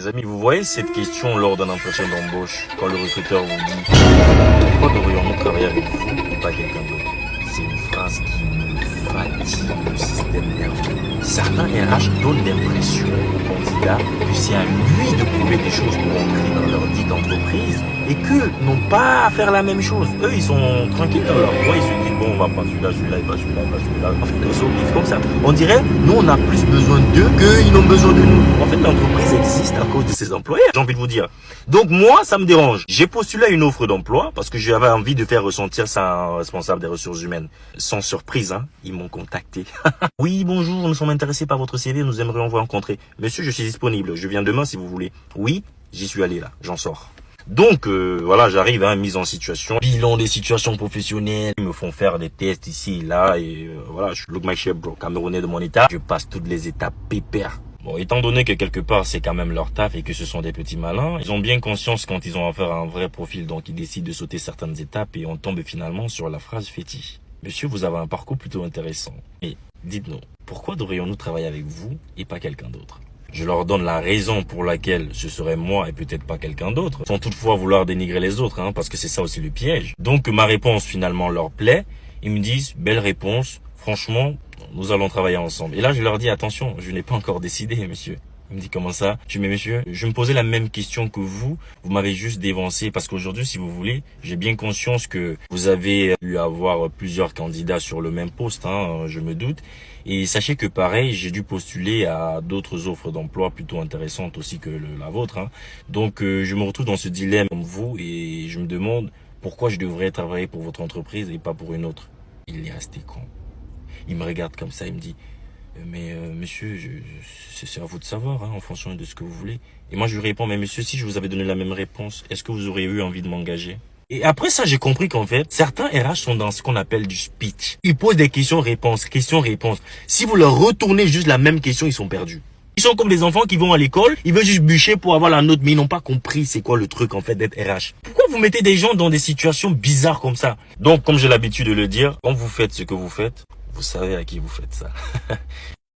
Les amis, vous voyez cette question lors d'un entretien d'embauche, quand le recruteur vous dit pourquoi devrions-nous travailler avec vous et pas quelqu'un d'autre? C'est une phrase qui me fatigue le système nerveux. Certains RH donnent l'impression aux candidats que c'est à lui de prouver des choses pour entrer dans leur dite entreprise et qu'eux n'ont pas à faire la même chose. Eux, ils sont tranquilles dans leur coin, ils se disent bon, on va pas celui-là, celui-là, et pas celui-là, pas celui-là. En fait, ils sont comme ça. On dirait, nous, on a plus besoin d'eux qu'ils n'ont besoin de nous. En fait, l'entreprise existe à cause de ses employés, j'ai envie de vous dire. Donc moi, ça me dérange. J'ai postulé à une offre d'emploi parce que j'avais envie de faire ressentir ça à un responsable des ressources humaines. Sans surprise, hein, ils m'ont contacté. Oui, bonjour, nous sommes intéressés par votre CV, nous aimerions vous rencontrer. Monsieur, je suis disponible, je viens demain si vous voulez. Oui, j'y suis allé là, j'en sors. Donc voilà, j'arrive à mise en situation, bilan des situations professionnelles, ils me font faire des tests ici et là et voilà, je look my shit bro, Camerounais de mon état, je passe toutes les étapes pépères. Bon, étant donné que quelque part c'est quand même leur taf et que ce sont des petits malins, ils ont bien conscience quand ils ont affaire à un vrai profil, donc ils décident de sauter certaines étapes et on tombe finalement sur la phrase fétiche. Monsieur, vous avez un parcours plutôt intéressant, mais dites-nous, pourquoi devrions-nous travailler avec vous et pas quelqu'un d'autre? Je leur donne la raison pour laquelle ce serait moi et peut-être pas quelqu'un d'autre, sans toutefois vouloir dénigrer les autres, hein, parce que c'est ça aussi le piège. Donc ma réponse finalement leur plaît, ils me disent belle réponse, franchement, nous allons travailler ensemble. Et là je leur dis attention, je n'ai pas encore décidé monsieur. Il me dit comment ça? Je dis mais monsieur, je me posais la même question que vous m'avez juste dévancé parce qu'aujourd'hui si vous voulez, j'ai bien conscience que vous avez eu à avoir plusieurs candidats sur le même poste, hein, je me doute. Et sachez que pareil, j'ai dû postuler à d'autres offres d'emploi plutôt intéressantes aussi que la vôtre, hein. Donc je me retrouve dans ce dilemme comme vous et je me demande pourquoi je devrais travailler pour votre entreprise et pas pour une autre. Il est resté con. Il me regarde comme ça, il me dit mais monsieur, c'est à vous de savoir, hein, en fonction de ce que vous voulez. Et moi je lui réponds mais monsieur, si je vous avais donné la même réponse, est-ce que vous auriez eu envie de m'engager? Et après ça, j'ai compris qu'en fait, certains RH sont dans ce qu'on appelle du speech. Ils posent des questions-réponses, questions-réponses. Si vous leur retournez juste la même question, ils sont perdus. Ils sont comme des enfants qui vont à l'école, ils veulent juste bûcher pour avoir la note, mais ils n'ont pas compris c'est quoi le truc en fait d'être RH. Pourquoi vous mettez des gens dans des situations bizarres comme ça? Donc, comme j'ai l'habitude de le dire, quand vous faites ce que vous faites, vous savez à qui vous faites ça.